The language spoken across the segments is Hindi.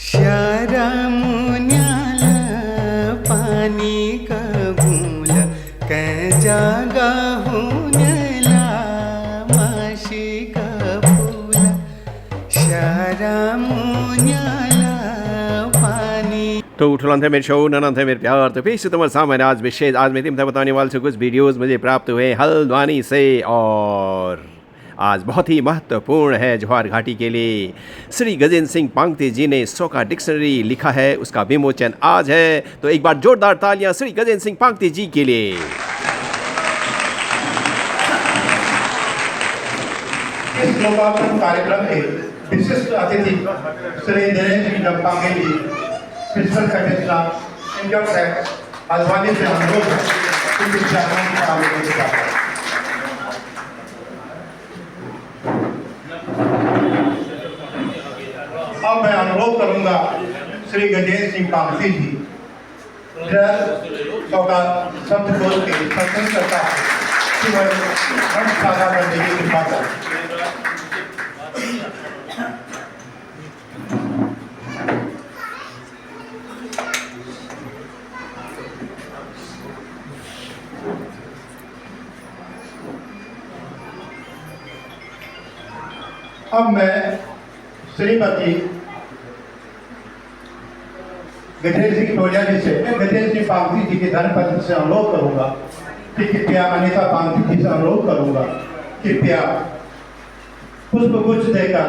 शारा मुन्याला पानी कबूल कै जागा हुन्याला माशी कबूल शारा मुन्याला पानी। तो उठलान थे मेरे शो ननन थे मेरे प्यार। तो पेश तुम्हारे सामने आज विशेष आज मैं तुम बताने वाले से कुछ वीडियोस मुझे प्राप्त हुए हल्द्वानी से, और आज बहुत ही महत्वपूर्ण है जवाहर घाटी के लिए। श्री गजेंद्र सिंह पांगती जी ने 100 का डिक्शनरी लिखा है, उसका विमोचन आज है। तो एक बार जोरदार तालियां श्री गजेंद्र सिंह पांगती जी के लिए। इस लोकार्पण कार्यक्रम के विशिष्ट अतिथि Shri Narendra Singh Pange ji, principal secretary income tax Haldwani से अनुरोध है कि इस कार्यक्रम में आगे बढ़ें। अब मैं अनुरोध करूंगा श्री गजेंद्र सिंह पांगती जी शब्द बोल के संकल्प करता है कि वह मंच साझा करने की कृपा करें। अब मैं श्रीमती गजेंद्र सिंह टोलिया जी से गजेंद्र सिंह पांगती जी के धर्मपत्नी से अनुरोध करूंगा कि कृपया अनिता पांगती जी से अनुरोध करूंगा कृपया पुष्पगुच्छ देकर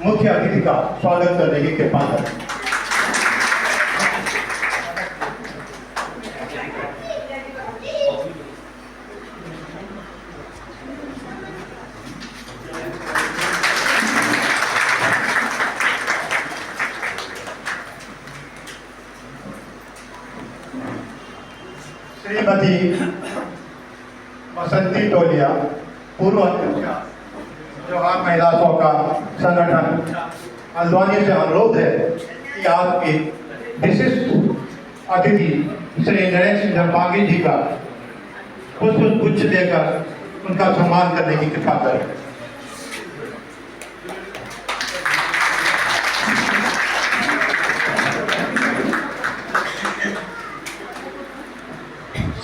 मुख्य अतिथि का स्वागत करने की कृपा करें। श्रीमती बसंती टोलिया, पूर्व अध्यक्ष जवाहर महिला सौका संगठन हल्द्वानी से अनुरोध है कि आपके विशिष्ट अतिथि श्री नरेंद्र सिंह पांगे जी का पुष्पगुच्छ देकर उनका सम्मान करने की कृपा करें।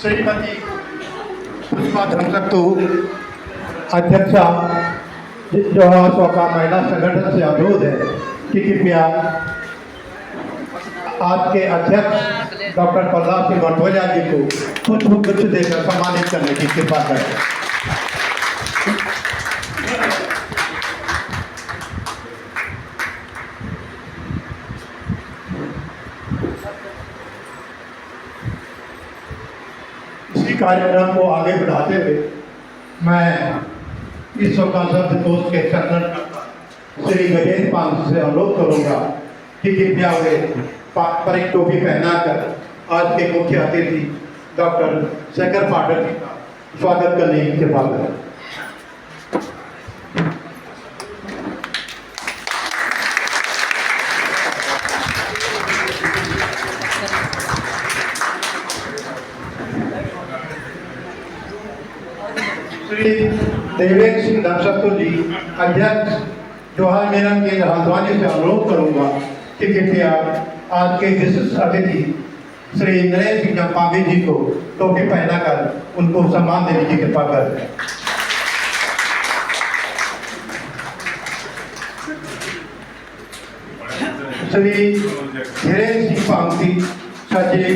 श्रीमती पुष्पा धनसक्तु, अध्यक्षा जवाहर सौका महिला संगठन से अनुरोध है कि कृपया आज के अध्यक्ष डॉक्टर प्रहलाद सिंह मटोलिया जी को पुष्पगुच्छ देकर सम्मानित करने की कृपा करें। इसी कार्यक्रम को आगे बढ़ाते हुए मैं इस शब्द कोष के संगठन श्री गजेंद्र पांगती से अनुरोध करूंगा कि कृपया वे पारंपरिक टोपी पहनाकर आज के मुख्य अतिथि डॉक्टर शेखर पाठक जी का स्वागत करने की कृपा करें। श्री देवेंद्र सिंह धनसक्तु जी, अध्यक्ष जवाहर मेलन केंद्र हल्द्वानी से अनुरोध करूंगा कि कृपया आज के विशिष्ट अतिथि श्री नरेंद्र सिंह पांगे जी को टोपी पहनाकर उनको सम्मान देने की कृपा करें। श्री धीरेन्द्र सिंह पांगती, सचिव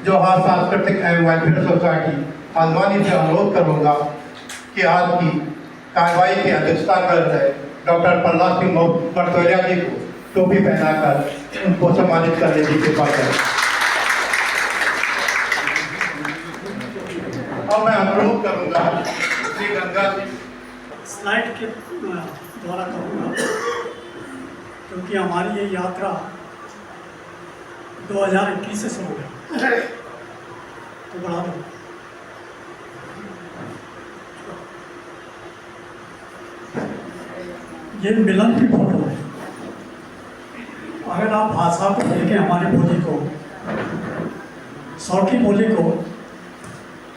जवाहर सांस्कृतिक एवं वेलफेयर सोसाइटी हल्द्वानी से अनुरोध करूंगा कि आज की कार्रवाई की अध्यक्षता कर रहे डॉक्टर प्रहलाद सिंह मटोलिया जी को टोपी पहनाकर उनको सम्मानित करने की कृपा करें। और मैं अनुरोध करूंगा श्री गंगा स्लाइड के द्वारा कहूँगा, क्योंकि हमारी ये यात्रा 2021 से शुरू है, तो बढ़ा दो। ये मिलन की फोटो है। अगर आप भाषा को देखें, हमारी बोली को, सौखी बोली को,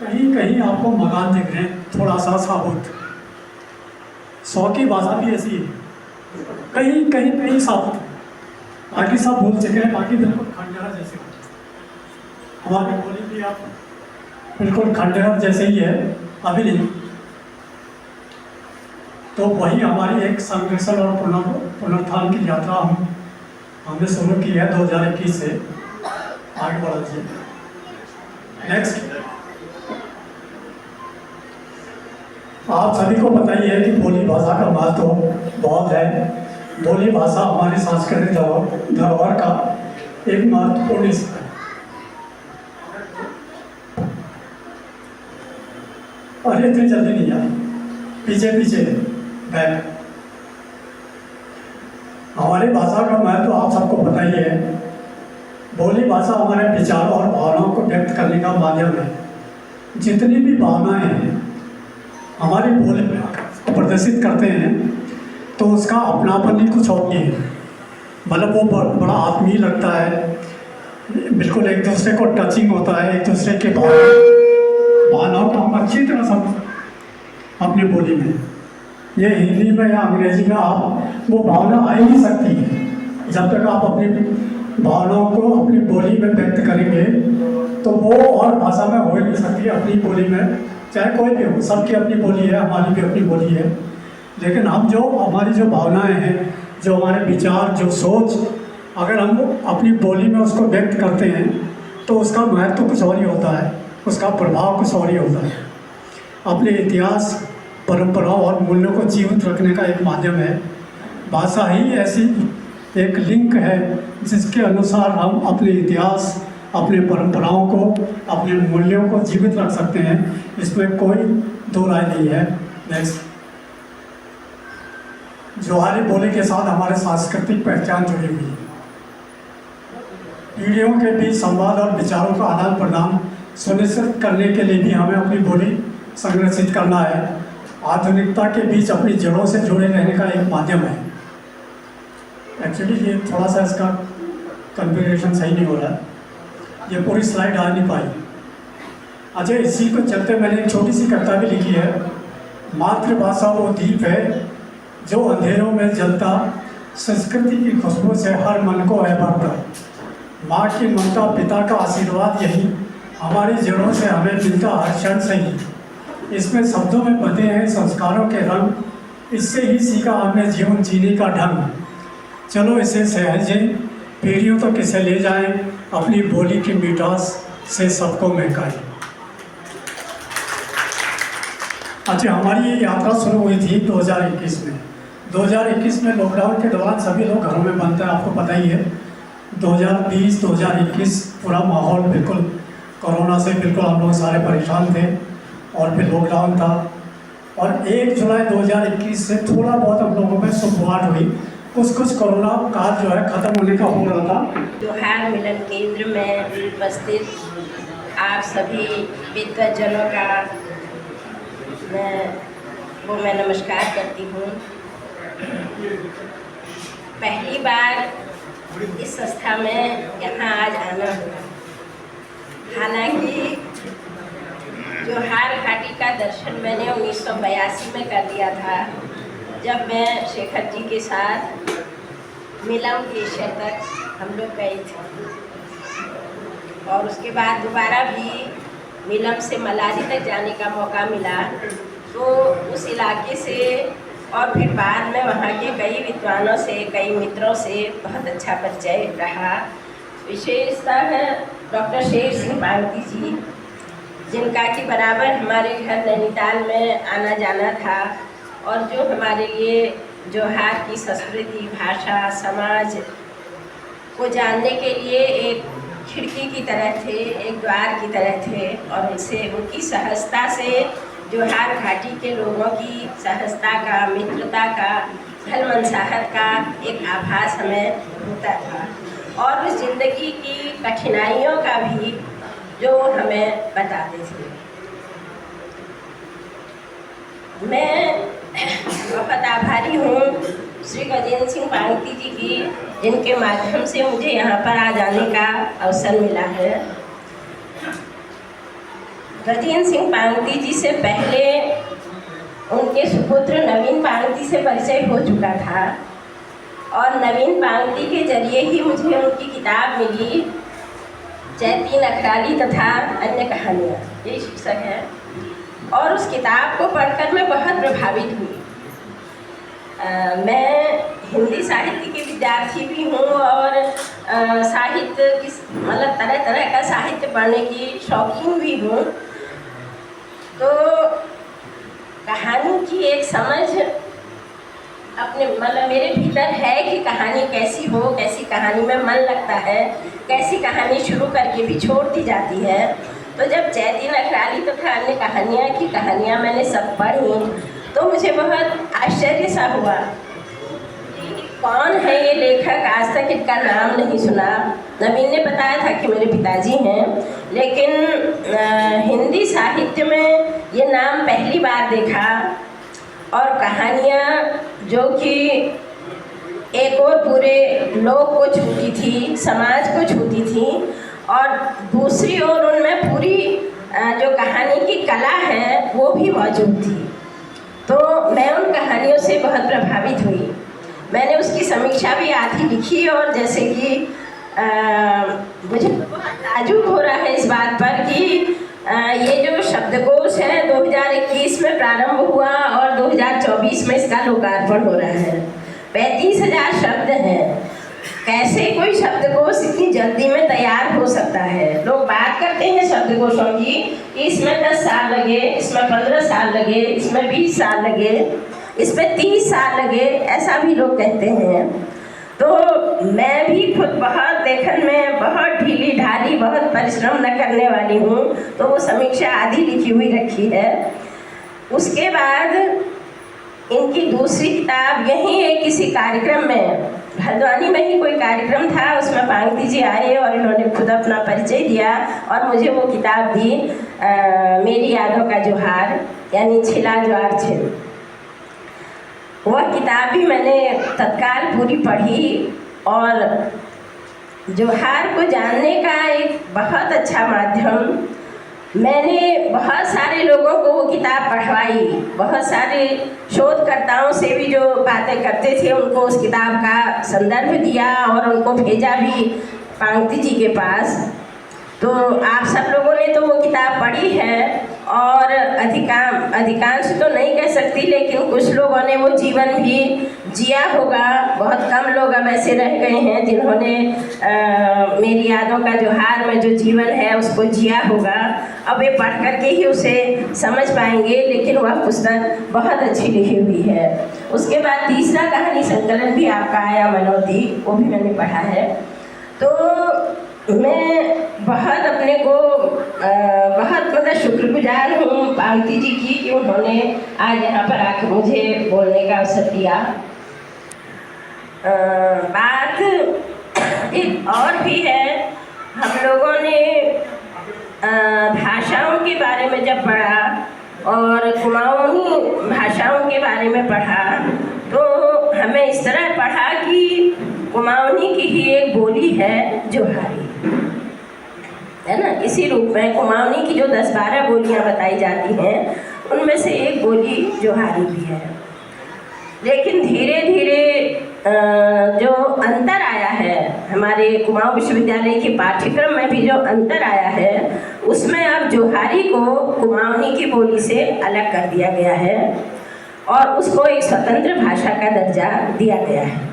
कहीं कहीं आपको मकान दिख रहे हैं, थोड़ा सा साबुत। सौ की भाषा भी ऐसी है, कहीं कहीं साबुत। बाकी सब भूल चुके हैं, बाकी बिल्कुल खंडहर जैसे हमारी बोली भी आप बिल्कुल खंडहर जैसे ही है अभी नहीं। तो वही हमारी एक संरक्षण और पुनरुत्थान की यात्रा हमने शुरू की है 2021 से। आगे बढ़ा दीजिए। नेक्स्ट, आप सभी को पता ही है कि बोली भाषा का महत्व बहुत है। बोली भाषा हमारी सांस्कृतिक धरोहर का एक महत्वपूर्ण हिस्सा है। अरे इतनी जल्दी नहीं यार, पीछे पीछे बैक। हमारी भाषा का महत्व आप सबको पता ही है। बोली भाषा हमारे विचारों और भावनाओं को व्यक्त करने का माध्यम है। जितनी भी भावनाएं हैं हमारी बोली में प्रदर्शित करते हैं तो उसका अपनापन ही कुछ और नहीं है। मतलब वो बड़ा आत्मीय लगता है, बिल्कुल एक दूसरे को टचिंग होता है, एक दूसरे के भावनाओं को हम अच्छी तरह समझ अपनी बोली में। ये हिंदी में या अंग्रेजी में आप वो भावना आ ही नहीं सकती है। जब तक आप अपनी भावनाओं को अपनी बोली में व्यक्त करेंगे तो वो और भाषा में हो ही नहीं सकती। अपनी बोली में चाहे कोई भी हो, सबकी अपनी बोली है, हमारी भी अपनी बोली है। लेकिन हम जो हमारी जो भावनाएं हैं, जो हमारे विचार, जो सोच, अगर हम अपनी बोली में उसको व्यक्त करते हैं तो उसका महत्व कुछ और ही होता है, उसका प्रभाव कुछ और ही होता है। अपने इतिहास, परंपराओं और मूल्यों को जीवित रखने का एक माध्यम है। भाषा ही ऐसी एक लिंक है जिसके अनुसार हम अपने इतिहास, अपने परंपराओं को, अपने मूल्यों को जीवित रख सकते हैं। इसमें कोई दो राय नहीं है। नेक्स्ट, जोहारी बोली के साथ हमारे सांस्कृतिक पहचान जुड़ी हुई है। पीढ़ियों के बीच संवाद और विचारों का आदान प्रदान सुनिश्चित करने के लिए भी हमें अपनी बोली संरक्षित करना है। आधुनिकता के बीच अपनी जड़ों से जुड़े रहने का एक माध्यम है। एक्चुअली ये थोड़ा सा इसका कन्फिगरेशन सही नहीं हो रहा है, ये पूरी स्लाइड आ नहीं पाई। अच्छा, इसी को चलते मैंने एक छोटी सी कविता भी लिखी है। मातृभाषा वो दीप है जो अंधेरों में जलता, संस्कृति की खुशबू से हर मन को है भरता। माँ की ममता, पिता का आशीर्वाद, यही हमारी जड़ों से हमें मिलता हर क्षण से ही। इसमें शब्दों में बंधे हैं संस्कारों के रंग, इससे ही सीखा हमने जीवन जीने का ढंग। चलो इसे सहेजें, पीढ़ियों तक इसे ले जाएं, अपनी बोली की मिठास से सबको महकाएं। अच्छा, हमारी ये यात्रा शुरू हुई थी 2021 में। 2021 में लॉकडाउन के दौरान सभी लोग घरों में बंद थे, आपको पता ही है। 2020, 2021 पूरा माहौल बिल्कुल कोरोना से बिल्कुल हम लोग सारे परेशान थे और फिर लॉकडाउन था। और 1 जुलाई 2021 से थोड़ा बहुत हम लोगों में शुरुआत हुई, कुछ कोरोना काल जो है ख़त्म होने का हो रहा था। जोहार मिलन केंद्र में उपस्थित आप सभी विद्वजनों का मैं नमस्कार करती हूँ। पहली बार इस संस्था में यहाँ आज आना हुआ। हालांकि जोहार घाटी का दर्शन मैंने 1982 में कर लिया था, जब मैं शेखर जी के साथ मिलम ग्लेशियर तक हम लोग गए थे। और उसके बाद दोबारा भी मिलम से मलारी तक जाने का मौका मिला। तो उस इलाके से और फिर बाद में वहाँ के कई विद्वानों से, कई मित्रों से बहुत अच्छा परिचय रहा। विशेषतः डॉक्टर शेर सिंह पांगती जी, जिनका कि बराबर हमारे घर नैनीताल में आना जाना था और जो हमारे लिए जोहार की संस्कृति, भाषा, समाज को जानने के लिए एक खिड़की की तरह थे, एक द्वार की तरह थे। और उनसे, उनकी सहजता से जोहार घाटी के लोगों की सहजता का, मित्रता का, भलमनसाहत का एक आभास हमें होता था। और उस जिंदगी की कठिनाइयों का भी जो हमें बताते थे। मैं बहुत आभारी हूँ श्री गजेंद्र सिंह पांगती जी की, जिनके माध्यम से मुझे यहाँ पर आ जाने का अवसर मिला है। गजेंद्र सिंह पांगती जी से पहले उनके सुपुत्र नवीन पांगती से परिचय हो चुका था और नवीन पांगती के जरिए ही मुझे उनकी किताब मिली, चैती नखराली तथा अन्य कहानियाँ, ये शीर्षक है। और उस किताब को पढ़कर मैं बहुत प्रभावित हुई। मैं हिंदी साहित्य की विद्यार्थी भी हूँ और साहित्य की मतलब तरह तरह का साहित्य पढ़ने की शौकीन भी हूँ। तो कहानी की एक समझ अपने मतलब मेरे भीतर है कि कहानी कैसी हो, कैसी कहानी में मन लगता है, कैसी कहानी शुरू करके भी छोड़ दी जाती है। तो जब चैती नखराली तथा अन्य कहानियाँ मैंने सब पढ़ी तो मुझे बहुत आश्चर्य सा हुआ। कौन है ये लेखक, आज तक इनका नाम नहीं सुना। नवीन ने बताया था कि मेरे पिताजी हैं, लेकिन हिंदी साहित्य में ये नाम पहली बार देखा। और कहानियाँ जो कि एक और पूरे लोग को छूती थी, समाज को छूती थी, और दूसरी ओर उनमें पूरी जो कहानी की कला है वो भी मौजूद थी। तो मैं उन कहानियों से बहुत प्रभावित हुई। मैंने उसकी समीक्षा भी आधी लिखी, और जैसे कि मुझे बहुत ताज्जुब हो रहा है इस बात पर कि ये जो शब्दकोश है 2021 में प्रारंभ हुआ और 2024 में इसका लोकार्पण हो रहा है। 35,000 शब्द हैं। कैसे कोई शब्दकोश इतनी जल्दी में तैयार हो सकता है? लोग बात करते हैं शब्दकोशों की कि इसमें 10 साल लगे, इसमें 15 साल लगे, इसमें 20 साल लगे, इसमें 30 साल लगे, ऐसा भी लोग कहते हैं। तो मैं भी खुद बहुत लेखन में बहुत ढीली ढाली, बहुत परिश्रम न करने वाली हूँ, तो वो समीक्षा आधी लिखी हुई रखी है। उसके बाद इनकी दूसरी किताब यहीं एक किसी कार्यक्रम में, हल्द्वानी में ही कोई कार्यक्रम था, उसमें पांगती जी आए और इन्होंने खुद अपना परिचय दिया और मुझे वो किताब दी, मेरी यादों का जोहार, यानी छिला ज्वार छिल। वह किताब भी मैंने तत्काल पूरी पढ़ी और जोहार को जानने का एक बहुत अच्छा माध्यम। मैंने बहुत सारे लोगों को वो किताब पढ़वाई, बहुत सारे शोधकर्ताओं से भी जो बातें करते थे उनको उस किताब का संदर्भ दिया और उनको भेजा भी पांगती जी के पास। तो आप सब लोगों ने तो वो किताब पढ़ी है और अधिकांश तो नहीं कह सकती, लेकिन कुछ लोगों ने वो जीवन भी जिया होगा। बहुत कम लोग अब ऐसे रह गए हैं जिन्होंने मेरी यादों का जोहार में जो जीवन है उसको जिया होगा। अब वे पढ़ करके ही उसे समझ पाएंगे, लेकिन वह पुस्तक बहुत अच्छी लिखी हुई है। उसके बाद तीसरा कहानी संकलन भी आपका आया मनोती, वो भी मैंने पढ़ा है। तो मैं बहुत अपने को बहुत मतलब शुक्रगुजार हूँ पांगती जी की कि उन्होंने आज यहाँ पर आकर मुझे बोलने का अवसर दिया। बात एक और भी है, हम लोगों ने भाषाओं के बारे में जब पढ़ा और कुमाऊनी भाषाओं के बारे में पढ़ा तो हमें इस तरह पढ़ा कि कुमाऊनी की ही एक बोली है जोहारी, है ना। इसी रूप में कुमाऊनी की जो 10-12 बोलियां बताई जाती हैं उनमें से एक बोली जोहारी भी है। लेकिन धीरे धीरे जो अंतर आया है, हमारे कुमाऊं विश्वविद्यालय के पाठ्यक्रम में भी जो अंतर आया है, उसमें अब जोहारी को कुमाऊनी की बोली से अलग कर दिया गया है और उसको एक स्वतंत्र भाषा का दर्जा दिया गया है।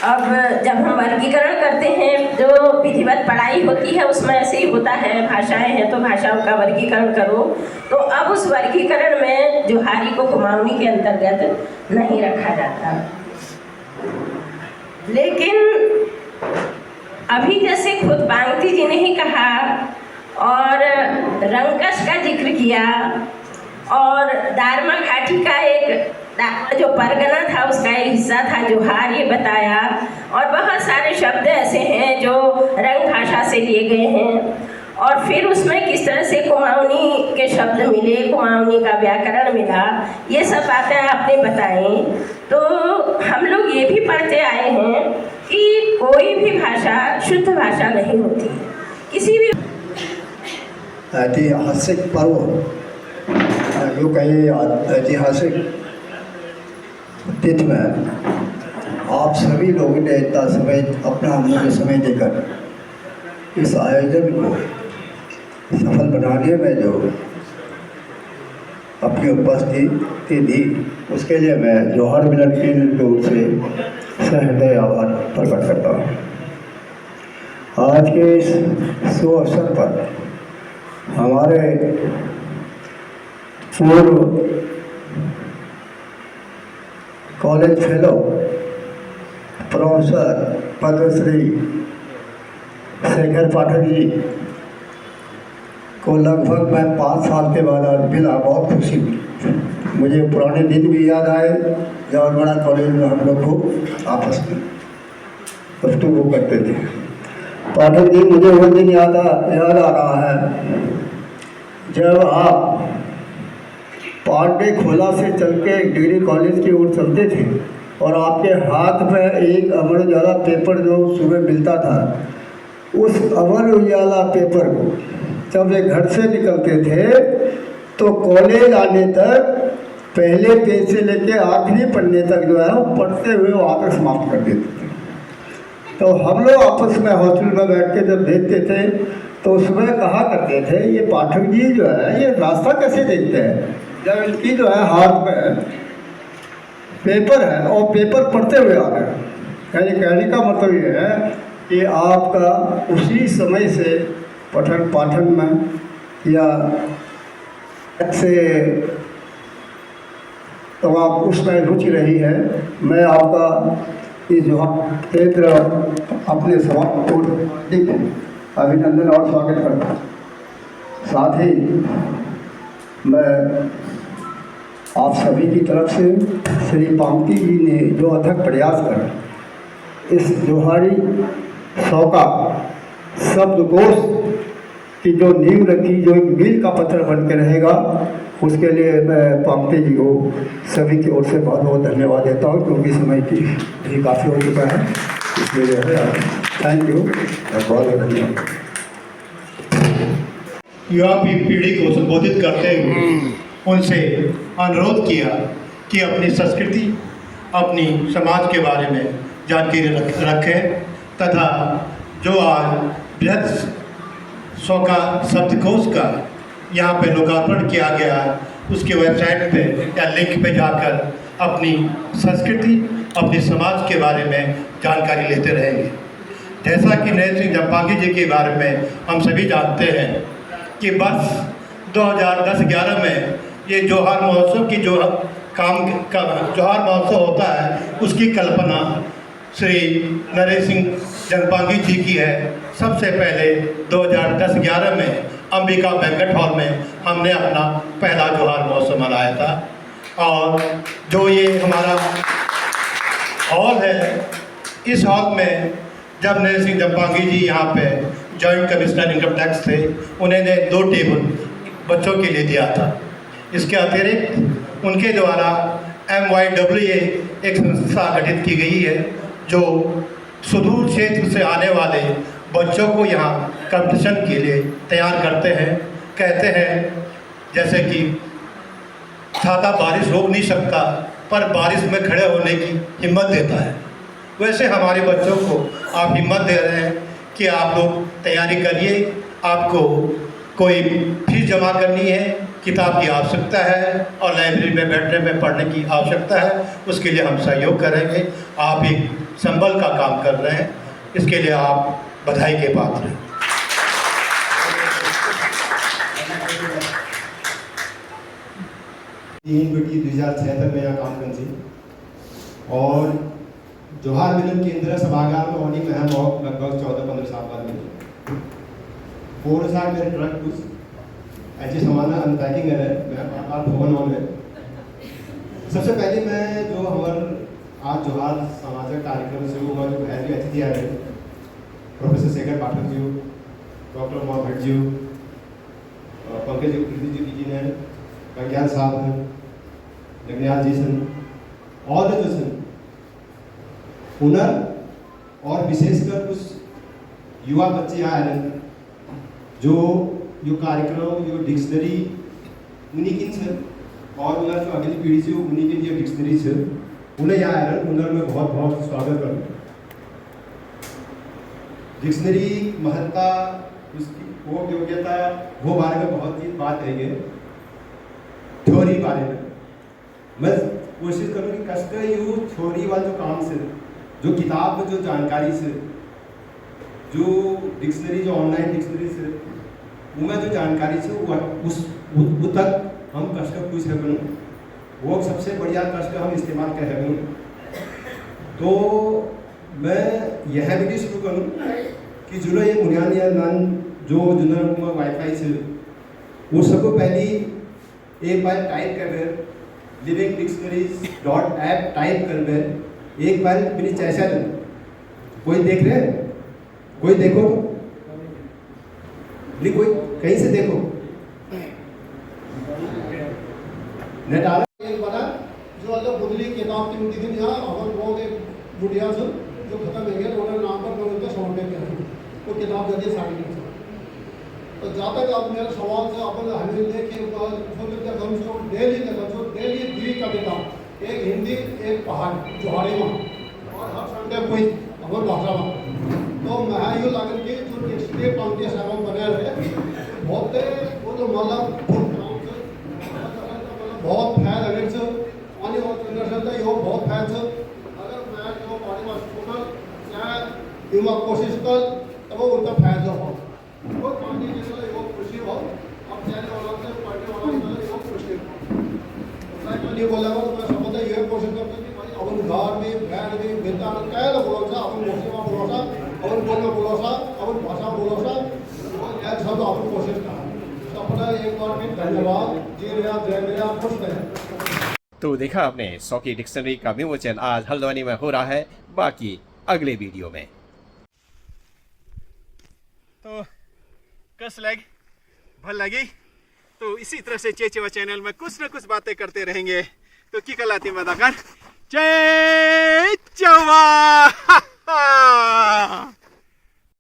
अब जब हम वर्गीकरण करते हैं, जो विधिवत पढ़ाई होती है उसमें ऐसे ही होता है, भाषाएं हैं तो भाषाओं का वर्गीकरण करो, तो अब उस वर्गीकरण में जोहारी को कुमाऊनी के अंतर्गत नहीं रखा जाता। लेकिन अभी जैसे खुद पांगती जी ने ही कहा और रंगकश का जिक्र किया और दारमा घाटी का एक जो परगना था उसका एक हिस्सा था जोहार, ये बताया। और बहुत सारे शब्द ऐसे हैं जो रंग भाषा से लिए गए हैं और फिर उसमें किस तरह से कुमाऊनी के शब्द मिले, कुमाऊनी का व्याकरण मिला, ये सब बातें आपने बताई। तो हम लोग ये भी पढ़ते आए हैं कि कोई भी भाषा शुद्ध भाषा नहीं होती। किसी भी ऐतिहासिक पर्व, यूँ कहिए ऐतिहासिक तिथि में आप सभी लोगों ने इतना समय, अपना अमूल्य समय देकर इस आयोजन को सफल बनाने में जो अपनी उपस्थिति दी, उसके लिए मैं जौहर मिलन केंद्र की ओर से सहृदय आभार प्रकट करता हूँ। आज के इस शुभ अवसर पर हमारे पूर्व college fellow professor Padma Shri Shekhar Pathak ji को लगभग मैं 5 साल के बाद मिला, बहुत खुशी हुई। मुझे पुराने दिन भी याद आए जब बड़ा कॉलेज में हम लोग को आपस में गुफ्तगू करते थे। पाठक जी, मुझे वो दिन याद आ रहा है जब आप पांडे खोला से चल के डिग्री कॉलेज की ओर चलते थे और आपके हाथ में एक अमर उजाला पेपर जो सुबह मिलता था, उस अमर उजाला पेपर को जब वे घर से निकलते थे तो कॉलेज आने तक पहले पेज से लेके आखिरी पन्ने तक जो है वो पढ़ते हुए वो आकर समाप्त कर देते थे। तो हम लोग आपस में हॉस्टल में बैठ के जब देखते थे तो उसमें कहा करते थे, ये पाठक जी जो है ये रास्ता कैसे देखते हैं, जब इनकी जो है हाथ में पेपर है और पेपर पढ़ते हुए आ रहे हैं। यानी कहने का मतलब ये है कि आपका उसी समय से पठन पाठन में या से तो आप उसमें रुचि रही है। मैं आपका इस जो केंद्र अपने समाज को अभिनंदन और स्वागत करता हूँ। साथ ही मैं आप सभी की तरफ से श्री पामती जी ने जो अथक प्रयास कर इस जोहारी सौका शब्दकोश की जो नींव रखी, जो एक मील का पत्थर बन के रहेगा, उसके लिए मैं पामती जी को सभी की ओर से बहुत बहुत धन्यवाद देता हूँ, क्योंकि समय की भी काफ़ी हो चुका है। इसलिए जो है थैंक यू और बहुत बहुत धन्यवाद। युवा पीढ़ी को संबोधित करते हुए उनसे अनुरोध किया कि अपनी संस्कृति, अपनी समाज के बारे में जानकारी रखें तथा जो आज बृहद सौका शब्दकोश का यहाँ पे लोकार्पण किया गया है, उसकी वेबसाइट पे या लिंक पे जाकर अपनी संस्कृति, अपने समाज के बारे में जानकारी लेते रहेंगे। जैसा कि नरेंद्र सिंह जंपांगी जी के बारे में हम सभी जानते हैं कि वर्ष 2010-11 में ये जोहार महोत्सव की जो जोहार महोत्सव होता है, उसकी कल्पना श्री नरेंद्र सिंह जंपांगी जी की है। सबसे पहले 2010-11 में अंबिका बैंक्वेट हॉल में हमने अपना पहला जोहार महोत्सव मनाया था। और जो ये हमारा हॉल है, इस हॉल में जब नरेंद्र सिंह जंपांगी जी यहाँ पे जॉइंट कमिश्नर इनकम टैक्स थे, उन्होंने 2 टेबल बच्चों के लिए दिया था। इसके अतिरिक्त उनके द्वारा MYWA एक संस्था गठित की गई है जो सुदूर क्षेत्र से आने वाले बच्चों को यहाँ कंपटीशन के लिए तैयार करते हैं। कहते हैं जैसे कि छाता बारिश रोक नहीं सकता, पर बारिश में खड़े होने की हिम्मत देता है। वैसे हमारे बच्चों को आप हिम्मत दे रहे हैं कि आप लोग तैयारी करिए। आपको कोई फीस जमा करनी है, किताब की आवश्यकता है और लाइब्रेरी में बैठने में पढ़ने की आवश्यकता है, उसके लिए हम सहयोग करेंगे। आप एक संबल का काम कर रहे हैं, इसके लिए आप बधाई के पात्र हैं। तीन बेटी 2076 में यहाँ काम कर सी और जोहार मिलन केंद्र सभागार में होनी में हम लगभग 14-15 साल बाद मिले। 4 साल मेरे ट्रक कुछ ऐसे सामान अनपैकिंग है मैं आप भवन हॉल में। सबसे पहले मैं जो हमारे आज जोहार सामाजिक कार्यक्रम से हुआ जो पहले अतिथि आए प्रोफेसर शेखर पाठक जी, डॉक्टर मोहन भट्ट जी, पंकज जी ने, विज्ञान साहब हैं, जगन्याल जी सन और जो सन हुनर और विशेषकर कुछ युवा बच्चे यहाँ आए जो कार्यक्रम जो डिक्शनरी मुनिकिन से और उनर जो अगली पीढ़ी से मुनिकिन जो डिक्शनरी से उन्हें यहाँ आयरन कुंदर में बहुत बहुत स्वागत करूँ। डिक्शनरी महत्ता, उसकी वो योग्यता, वो बारे में बहुत ही बात है। थ्योरी बारे में मैं कोशिश करूँ कि कष्ट यू थ्योरी वाले जो काम से, जो किताब में जो जानकारी से, जो डिक्शनरी, जो ऑनलाइन डिक्शनरी से, वो में जो जानकारी से उस तक हम कष्ट पूछ सकूँ, वो सबसे बढ़िया कष्ट हम इस्तेमाल कर सकूँ। तो मैं यह वीडियो शुरू करूँ कि जो ये बुनियादी ज्ञान जो जुनर वाईफाई से, वो सबको पहली एक बार टाइप कर रहे livingdictionaries.app टाइप कर रहे एक बार मेरी चैसा दे। कोई देख रहे हैं? कोई देखो तो नहीं, कोई कहीं से देखो नेट आ रहा एक बना जो अलग बुदली किताब की दिन यहाँ और वो एक बुढ़िया से जो खत्म हो गया उन्होंने नाम पर लोगों को समर्पित किया वो किताब जल्दी 3.5 तो जहाँ तक आप मेरे सवाल से अपन हमें देखे डेली द्वी कविता, एक हिंदी एक पहाड़ जोहारी में और हर संडे कोई अपन भाषा में। तो मैं यूँ लगन की जो डिक्शनरी पंक्ति सेवन बने रहे बहुत वो जो मतलब बहुत फैल अगर से आने वाले जनरेशन का यो बहुत फैल से अगर मैं जो पानी में स्टूडेंट चाहे युवा कोशिश कर तो वो उनका फैल हो वो पानी जैसे यो खुशी हो अब जाने वाला से पढ़ने वाला से यो खुशी हो। मैं ये बोला तो मैं समझता ये कोशिश करता कि भाई अपन घर में फैल में बेटा क्या है भरोसा अपन मुस्लिम भरोसा अपन बोलना भरोसा अपन भाषा भरोसा और एक सब अपन कोशिश करा। अपना एक बार फिर धन्यवाद। जी रिया जय रिया खुश रहें। तो देखा आपने 100 की डिक्शनरी का विमोचन आज हल्द्वानी में हो रहा है। बाकी अगले वीडियो में। तो कस लग भल लगी तो इसी तरह से चेचेवा चैनल में कुछ न कुछ बातें करते रहेंगे। तो की कलाती मदाकर जय